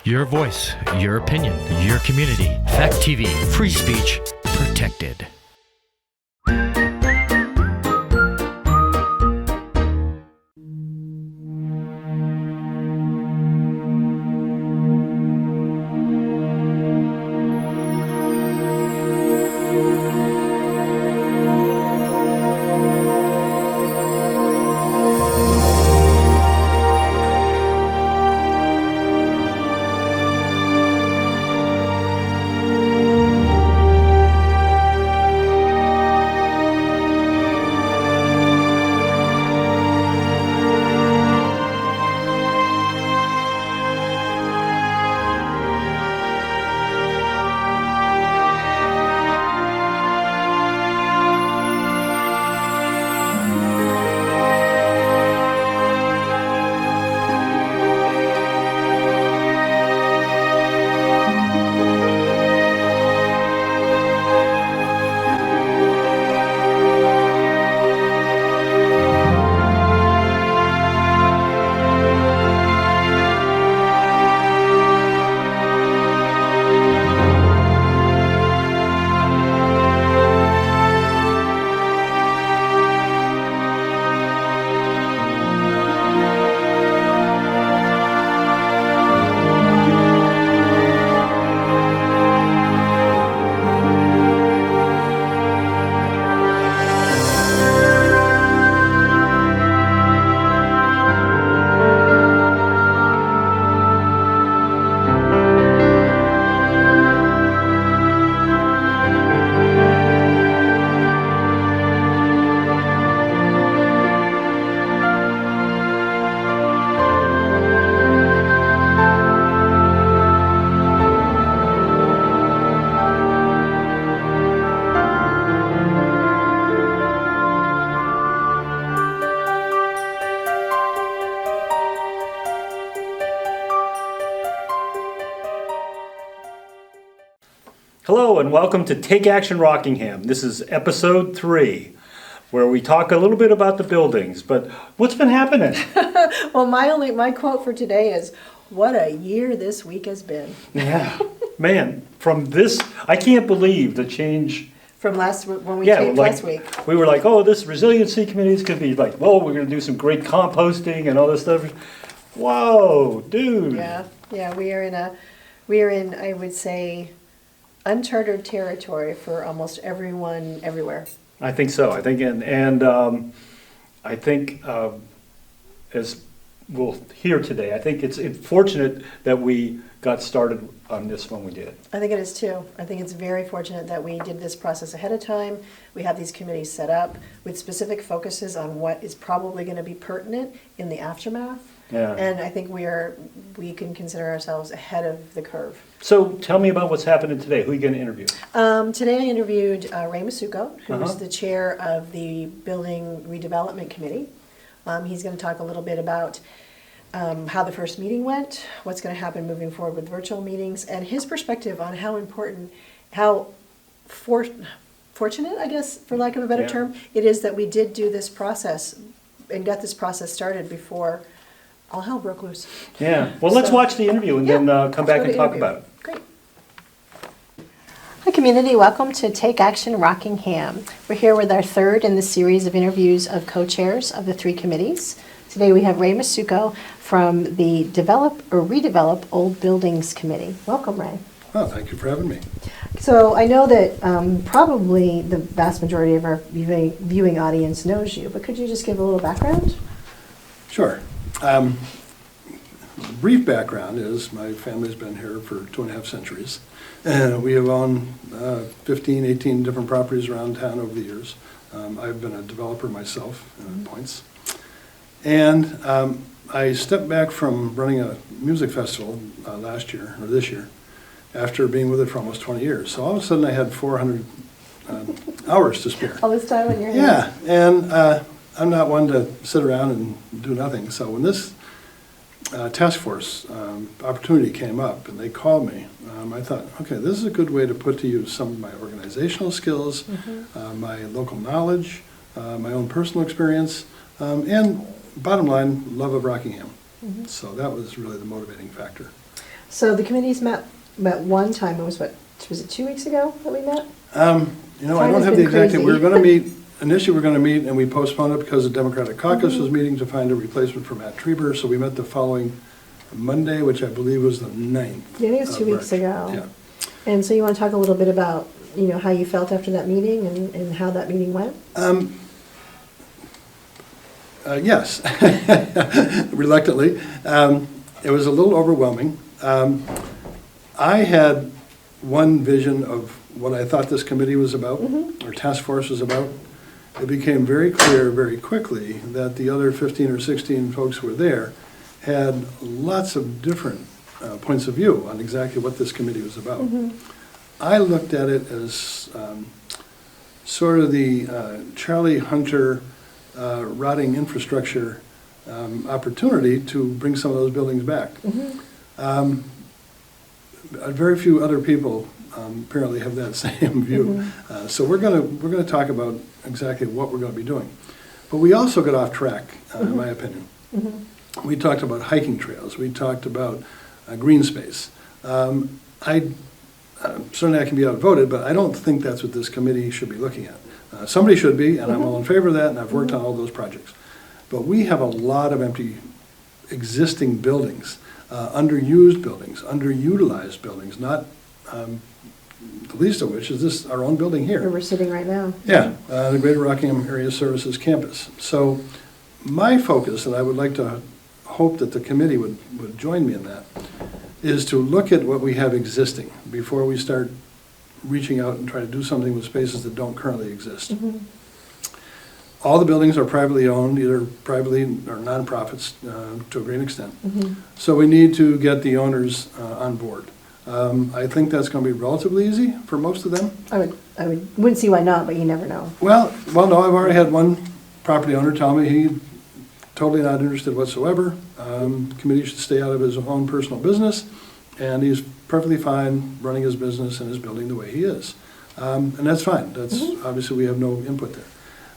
Your voice, your opinion, your community. Fact TV, free speech, protected. Hello and welcome to Take Action Rockingham. This is episode 3, where we talk a little bit about the buildings. But what's been happening? Well, my quote for today is, "What a year this week has been." Yeah, man, from this, I can't believe the change. From when we taped last week. We were like, oh, this resiliency committee is going to be like, oh, we're going to do some great composting and all this stuff. Whoa, dude. Yeah, we are in, I would say, uncharted territory for almost everyone everywhere. I think so. I think, I think as we'll hear today, I think it's fortunate that we got started on this when we did. I think it is too. I think it's very fortunate that we did this process ahead of time. We have these committees set up with specific focuses on what is probably going to be pertinent in the aftermath. Yeah. And I think we can consider ourselves ahead of the curve. So tell me about what's happening today. Who are you going to interview? Today I interviewed Ray Massucco, who's the chair of the Building Redevelopment Committee. He's going to talk a little bit about how the first meeting went, what's going to happen moving forward with virtual meetings, and his perspective on how important, how fortunate, I guess, for lack of a better term, it is that we did do this process and got this process started before all hell broke loose. Yeah. Well, let's watch the interview and then come back and talk about it. Great. Hi, community. Welcome to Take Action Rockingham. We're here with our third in the series of interviews of co-chairs of the 3 committees. Today we have Ray Massucco from the Develop or Redevelop Old Buildings Committee. Welcome, Ray. Oh, thank you for having me. So I know that probably the vast majority of our viewing audience knows you, but could you just give a little background? Sure. Brief background is my family's been here for 2.5 centuries. And we have owned 15, 18 different properties around town over the years. I've been a developer myself at points. And I stepped back from running a music festival last year, or this year, after being with it for almost 20 years. So all of a sudden I had 400 hours to spare. All this time on your hands. Yeah, and I'm not one to sit around and do nothing. So when this task force opportunity came up and they called me, I thought, okay, this is a good way to put to use some of my organizational skills, my local knowledge, my own personal experience, and bottom line, love of Rockingham. So that was really the motivating factor. So the committees met one time, it was what, was it 2 weeks ago that we met? You know, I Time don't has have the been exact date. We were crazy. going to meet, initially we were going to meet, and we postponed it because the Democratic Caucus was meeting to find a replacement for Matt Trieber, so we met the following Monday, which I believe was the 9th. Yeah, I think it was 2 of weeks March. ago. Yeah. And so you want to talk a little bit about, you know, how you felt after that meeting and how that meeting went? Yes, reluctantly. It was a little overwhelming. I had one vision of what I thought this committee was about, or task force was about. It became very clear very quickly that the other 15 or 16 folks who were there had lots of different points of view on exactly what this committee was about. I looked at it as sort of the Charlie Hunter rotting infrastructure opportunity to bring some of those buildings back. Very few other people apparently have that same view. So we're gonna talk about exactly what we're gonna be doing. But we also got off track, in my opinion. We talked about hiking trails. We talked about green space. Certainly I can be outvoted, but I don't think that's what this committee should be looking at. Somebody should be, and I'm all in favor of that, and I've worked on all those projects. But we have a lot of empty existing buildings, underused buildings, underutilized buildings, not the least of which is this, our own building Where here. we're sitting right now. Yeah, the Greater Rockingham Area Services Campus. So my focus, and I would like to hope that the committee would join me in that, is to look at what we have existing before we start reaching out and try to do something with spaces that don't currently exist. All the buildings are privately owned, either privately or nonprofits to a great extent. So we need to get the owners on board. I think that's going to be relatively easy for most of them. Wouldn't see why not, but you never know. Well, no, I've already had one property owner tell me he totally not interested whatsoever. Committee should stay out of his own personal business, and he's perfectly fine running his business and his building the way he is. And that's fine. That's obviously we have no input there.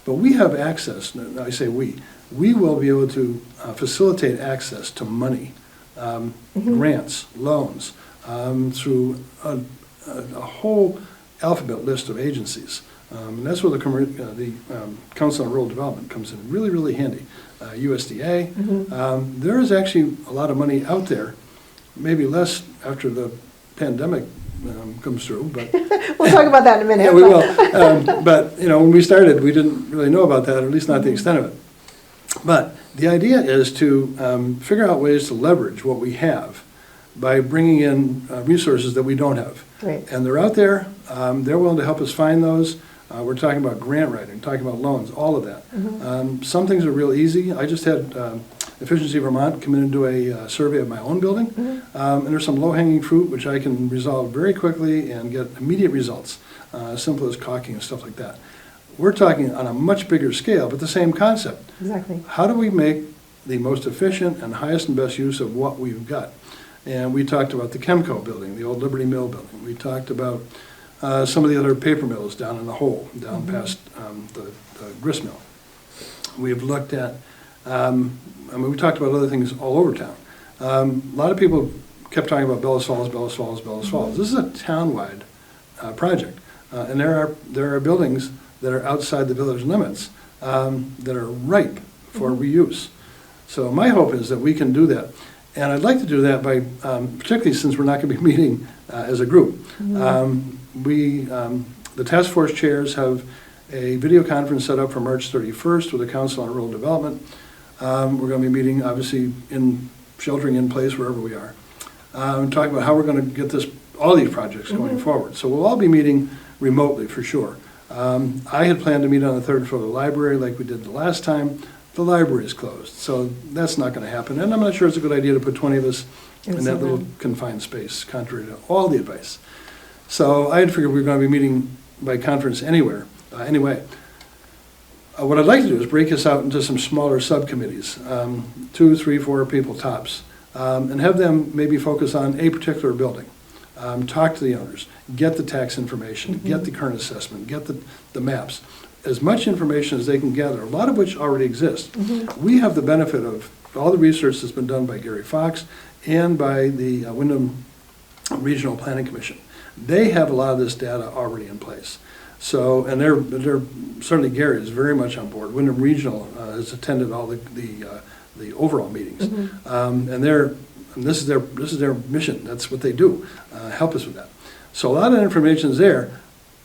But we have access, I say we will be able to facilitate access to money, grants, loans, through a whole alphabet list of agencies. And that's where the Council on Rural Development comes in really, really handy. USDA. There is actually a lot of money out there, maybe less after the pandemic comes through, but We'll talk about that in a minute. yeah, we will. But you know, when we started, we didn't really know about that, or at least not the extent of it. But the idea is to figure out ways to leverage what we have by bringing in resources that we don't have. Right. And they're out there. They're willing to help us find those. We're talking about grant writing, talking about loans, all of that. Some things are real easy. I just had Efficiency Vermont come in and do a survey of my own building. And there's some low-hanging fruit which I can resolve very quickly and get immediate results, simple as caulking and stuff like that. We're talking on a much bigger scale, but the same concept. Exactly. How do we make the most efficient and highest and best use of what we've got? And we talked about the Chemco building, the old Liberty Mill building. We talked about some of the other paper mills down in the hole, down past the grist mill. We've looked at, we talked about other things all over town. A lot of people kept talking about Bellas Falls, Bellas Falls, Bellas Falls. This is a town-wide project. And there are buildings that are outside the village limits that are ripe for reuse. So my hope is that we can do that. And I'd like to do that by, particularly since we're not going to be meeting as a group. The task force chairs have a video conference set up for March 31st with the Council on Rural Development. We're going to be meeting, obviously, sheltering in place wherever we are, and talking about how we're going to get all these projects going forward. So we'll all be meeting remotely for sure. I had planned to meet on the third floor of the library like we did the last time. The library is closed, so that's not going to happen. And I'm not sure it's a good idea to put 20 of us in that little confined space, contrary to all the advice. So I had figured we were going to be meeting by conference anyway. What I'd like to do is break this out into some smaller subcommittees, 2, 3, 4 people tops, and have them maybe focus on a particular building. Talk to the owners, get the tax information, get the current assessment, get the maps. As much information as they can gather, a lot of which already exists. We have the benefit of all the research that's been done by Gary Fox, and by the Wyndham Regional Planning Commission. They have a lot of this data already in place. So, and they're certainly Gary is very much on board. Wyndham Regional has attended all the overall meetings, and this is their mission. That's what they do. Help us with that. So a lot of information is there,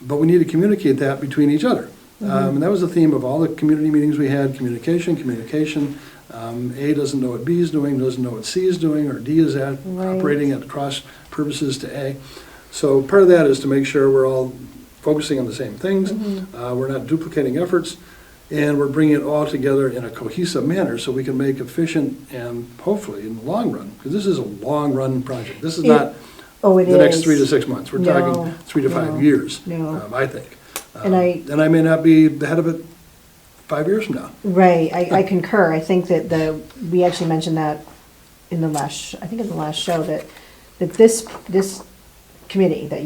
but we need to communicate that between each other. And that was the theme of all the community meetings we had: communication. A doesn't know what B is doing, doesn't know what C is doing, or D is operating at cross purposes to A. So part of that is to make sure we're all focusing on the same things, we're not duplicating efforts, and we're bringing it all together in a cohesive manner so we can make efficient and hopefully in the long run, because this is a long run project. This is not the next 3 to 6 months. We're talking 3 to 5 years, I think. And I may not be the head of it 5 years from now. Right, I concur. I think that we actually mentioned that in the last show that this committee that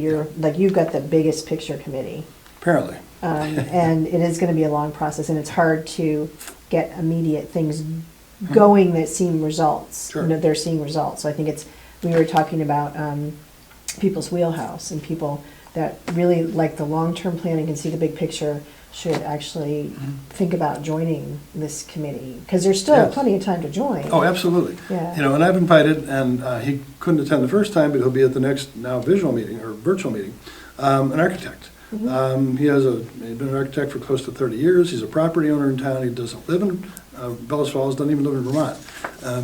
you've got the biggest picture committee. Apparently. And it is going to be a long process, and it's hard to get immediate things going that seem results. Sure. They're seeing results. So I think we were talking about people's wheelhouse, and people that really like the long-term planning and see the big picture should actually think about joining this committee, because there's still plenty of time to join. Oh, absolutely. Yeah. And I've invited, and he couldn't attend the first time, but he'll be at the next now visual meeting or virtual meeting, an architect. He's been an architect for close to 30 years. He's a property owner in town. He doesn't live in Bellows Falls, doesn't even live in Vermont.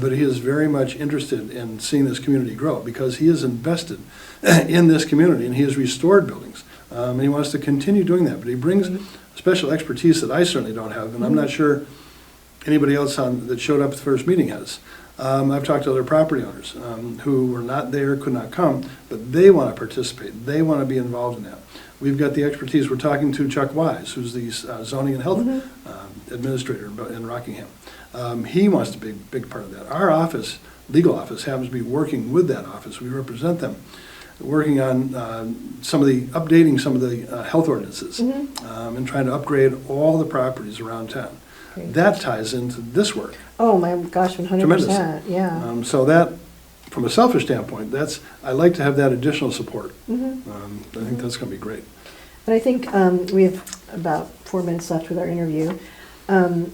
But he is very much interested in seeing this community grow, because he is invested in this community, and he has restored buildings. And he wants to continue doing that, but he brings special expertise that I certainly don't have, and I'm not sure anybody else that showed up at the first meeting has. I've talked to other property owners who were not there, could not come, but they want to participate. They want to be involved in that. We've got the expertise. We're talking to Chuck Wise, who's the zoning and health administrator in Rockingham. He wants to be a big part of that. Our office, legal office, happens to be working with that office. We represent them, working on updating some of the health ordinances and trying to upgrade all the properties around town. Great. That ties into this work. Oh my gosh, 100%. Tremendous. Yeah. So that, from a selfish standpoint, I like to have that additional support. I think that's going to be great. And I think we have about 4 minutes left with our interview.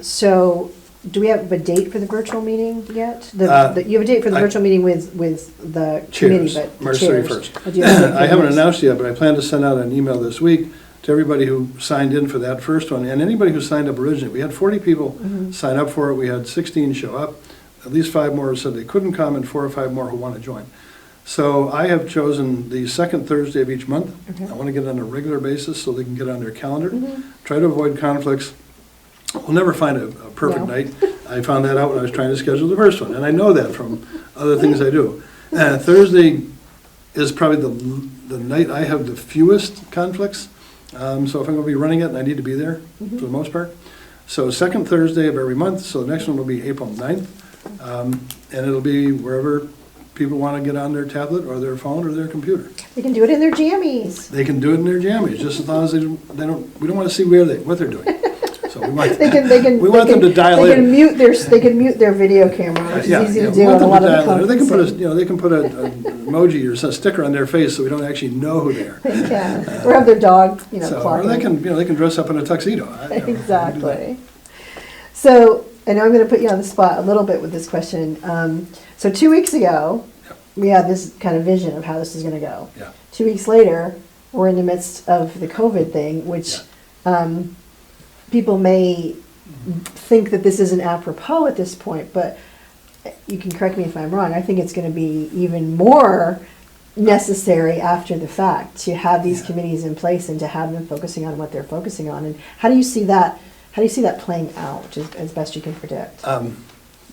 So do we have a date for the virtual meeting yet? You have a date for the virtual meeting with the committee, but March chairs. 31st. I haven't announced yet, but I plan to send out an email this week to everybody who signed in for that first one, and anybody who signed up originally. We had 40 people sign up for it. We had 16 show up. At least 5 more said they couldn't come, and 4 or 5 more who want to join. So I have chosen the second Thursday of each month. I want to get it on a regular basis so they can get on their calendar. Try to avoid conflicts. We'll never find a perfect night. I found that out when I was trying to schedule the first one, and I know that from other things I do. Thursday is probably the night I have the fewest conflicts. So if I'm going to be running it, and I need to be there for the most part. So second Thursday of every month. So the next one will be April 9th. And it'll be wherever people want to get on their tablet or their phone or their computer. They can do it in their jammies. They can do it in their jammies, just as long as we don't want to see what they're doing. So we want them to dial in. They can mute their video camera, which is easy to do on a lot of the conferences. They can put an emoji or a sticker on their face so we don't actually know who they are. They can, or have their dog, or they can dress up in a tuxedo. Exactly. So, I know I'm going to put you on the spot a little bit with this question. So 2 weeks ago, we had this kind of vision of how this is going to go. 2 weeks later, we're in the midst of the COVID thing, which people may think that this isn't apropos at this point, but you can correct me if I'm wrong. I think it's going to be even more necessary after the fact to have these committees in place and to have them focusing on what they're focusing on. And how do you see that? How do you see that playing out as best you can predict? I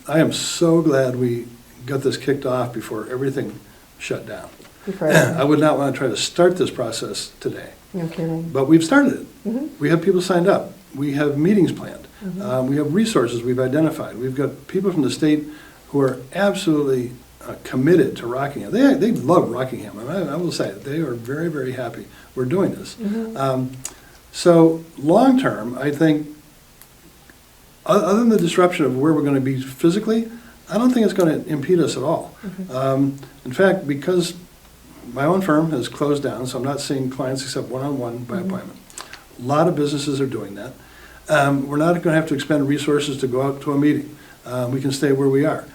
am so glad we got this kicked off before everything shut down. I would not want to try to start this process today. No kidding. But we've started it. We have people signed up. We have meetings planned. We have resources we've identified. We've got people from the state who are absolutely committed to Rockingham. They love Rockingham. I will say it. They are very, very happy we're doing this. So long term, I think, other than the disruption of where we're going to be physically, I don't think it's going to impede us at all. In fact, because my own firm has closed down, so I'm not seeing clients except one-on-one by appointment. A lot of businesses are doing that. We're not going to have to expend resources to go out to a meeting. We can stay where we are.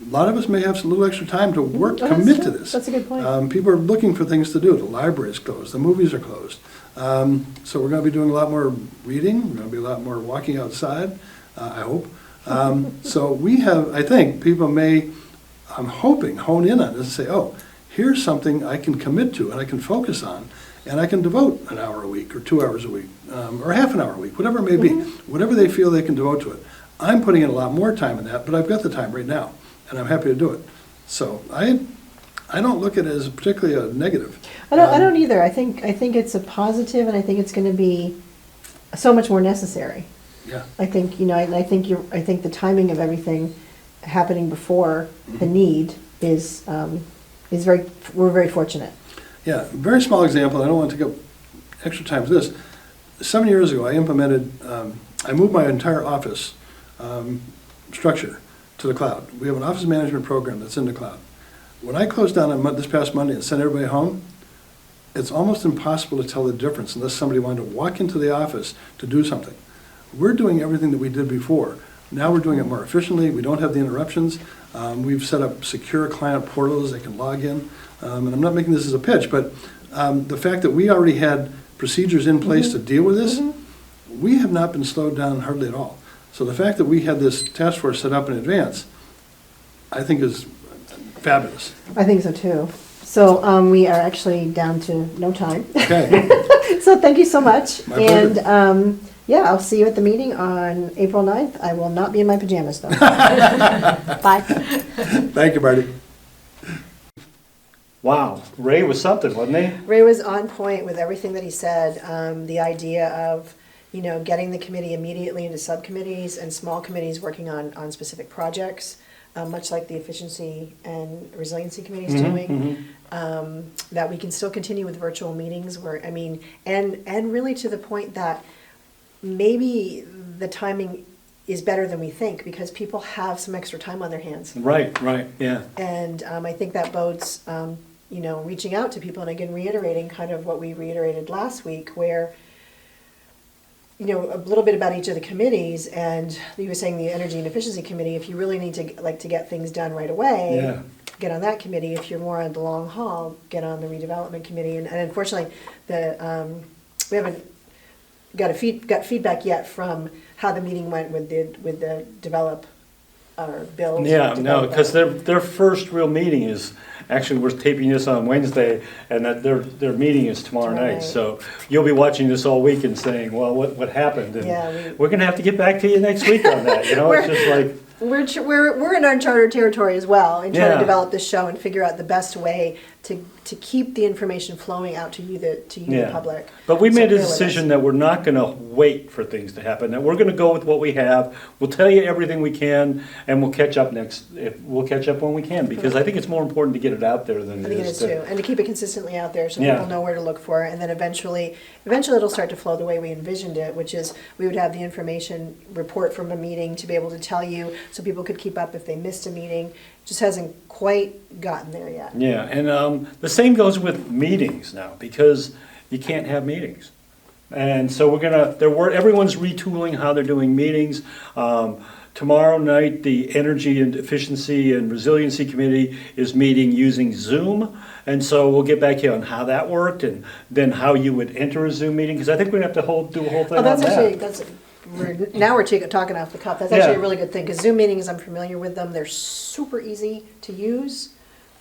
A lot of us may have a little extra time to work, commit to this. That's a good point. People are looking for things to do. The library is closed, the movies are closed. So we're going to be doing a lot more reading, we're going to be a lot more walking outside, I hope. So we have, I think, people may, I'm hoping, hone in on this and say, oh, here's something I can commit to and I can focus on, and I can devote an hour a week or 2 hours a week, or half an hour a week, whatever it may be, whatever they feel they can devote to it. I'm putting in a lot more time in that, but I've got the time right now, and I'm happy to do it. So I don't look at it as particularly a negative. I don't either. I think it's a positive, and I think it's going to be so much more necessary. Yeah. I think, I think the timing of everything happening before the need is we're very fortunate. Yeah, very small example, I don't want to take up extra time for this. 7 years ago, I moved my entire office structure to the cloud. We have an office management program that's in the cloud. When I closed down on this past Monday and sent everybody home, it's almost impossible to tell the difference unless somebody wanted to walk into the office to do something. We're doing everything that we did before. Now we're doing it more efficiently. We don't have the interruptions. We've set up secure client portals they can log in. And I'm not making this as a pitch, but the fact that we already had procedures in place to deal with this, we have not been slowed down hardly at all. So the fact that we had this task force set up in advance, I think is fabulous. I think so too. So we are actually down to no time. Okay. So thank you so much. My pleasure. And yeah, I'll see you at the meeting on April 9th. I will not be in my pajamas though. Bye. Thank you, Marty. Wow, Ray was something, wasn't he? Ray was on point with everything that he said. The idea of, getting the committee immediately into subcommittees and small committees working on specific projects, much like the Efficiency and Resiliency Committee is doing. That we can still continue with virtual meetings and really to the point that maybe the timing is better than we think because people have some extra time on their hands. Right, yeah. And I think that bodes, reaching out to people, and again, reiterating kind of what we reiterated last week, where, a little bit about each of the committees, and you were saying the Energy and Efficiency Committee, if you really need to get things done right away, get on that committee. If you're more on the long haul, get on the Redevelopment Committee. And unfortunately, we haven't got feedback yet from how the meeting went with the develop or build. Yeah, no, because their first real meeting is, actually we're taping this on Wednesday, and that their meeting is tomorrow night. So you'll be watching this all week and saying, well, what happened? And we're going to have to get back to you next week on that. It's just like... We're in uncharted territory as well in trying to develop this show and figure out the best way to keep the information flowing out to you, the public. But we made a decision that we're not going to wait for things to happen. That we're going to go with what we have. We'll tell you everything we can, and we'll catch up we'll catch up when we can, because I think it's more important to get it out there than I think it is too, and to keep it consistently out there so people know where to look for it, and then eventually it'll start to flow the way we envisioned it, which is we would have the information report from a meeting to be able to tell you, so people could keep up if they missed a meeting. Just hasn't quite gotten there yet. Yeah, and the same goes with meetings now, because you can't have meetings. And so everyone's retooling how they're doing meetings. Tomorrow night, the Energy and Efficiency and Resiliency Committee is meeting using Zoom. And so we'll get back to you on how that worked, and then how you would enter a Zoom meeting, because I think we're going to have to do a whole thing on that. Now we're talking off the cuff. That's actually a really good thing, because Zoom meetings, I'm familiar with them. They're super easy to use,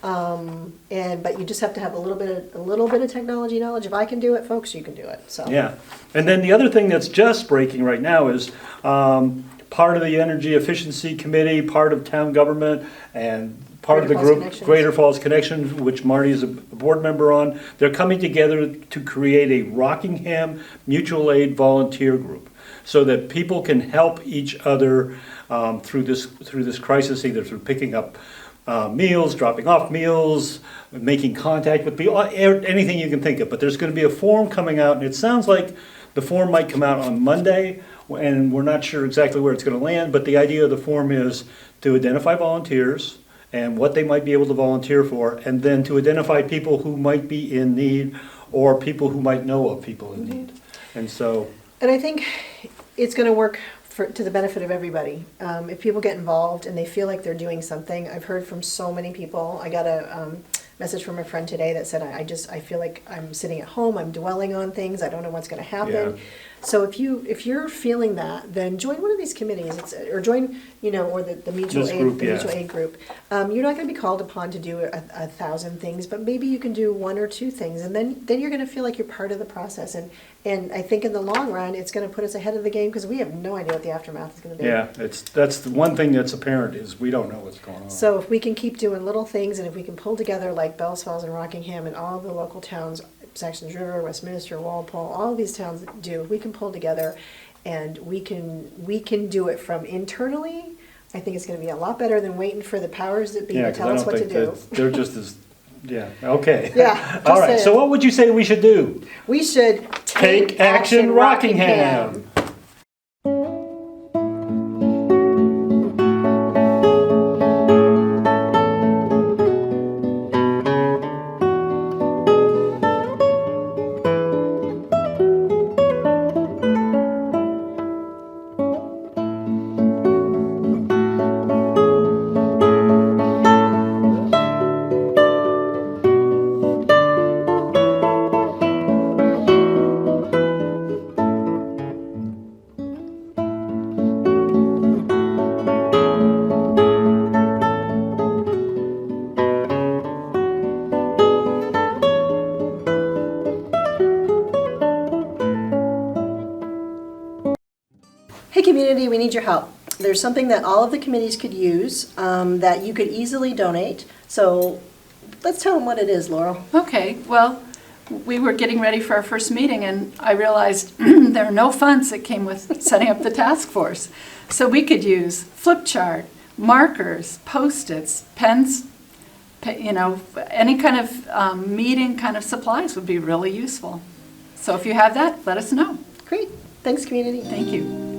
but you just have to have a little bit of technology knowledge. If I can do it, folks, you can do it. So yeah, and then the other thing that's just breaking right now is part of the Energy Efficiency Committee, part of town government, and part of the group Greater Falls Connection, which Marty is a board member on. They're coming together to create a Rockingham mutual aid volunteer group, so that people can help each other through this crisis, either through picking up meals, dropping off meals, making contact with people, anything you can think of. But there's going to be a form coming out, and it sounds like the form might come out on Monday and we're not sure exactly where it's going to land, but the idea of the form is to identify volunteers and what they might be able to volunteer for, and then to identify people who might be in need or people who might know of people in need. And so, And I think it's going to work to the benefit of everybody. If people get involved and they feel like they're doing something, I've heard from so many people. I got a message from a friend today that said, I feel like I'm sitting at home, I'm dwelling on things, I don't know what's going to happen. Yeah. So if you're feeling that, then join one of these committees, or join, or the mutual This aid, group, the yeah. mutual aid group. You're not going to be called upon to do a thousand things, but maybe you can do one or two things, and then you're going to feel like you're part of the process. And I think in the long run, it's going to put us ahead of the game, because we have no idea what the aftermath is going to be. yeah, that's the one thing that's apparent is we don't know what's going on. So if we can keep doing little things, and if we can pull together like Bells Falls and Rockingham and all of the local towns, Saxons River, Westminster, Walpole, all of these towns do, we can pull together and we can do it from internally. I think it's going to be a lot better than waiting for the powers that be Yeah, to 'cause tell I us don't what to think do. that they're just as, yeah, okay. Yeah, All just right, saying. so what would you say we should do? We should Take action, Rockingham. Hey community, we need your help. There's something that all of the committees could use that you could easily donate. So let's tell them what it is, Laurel. Okay, well, we were getting ready for our first meeting, and I realized there are no funds that came with setting up the task force. So we could use flip chart, markers, Post-its, pens, any kind of meeting kind of supplies would be really useful. So if you have that, let us know. Great. Thanks, community. Thank you.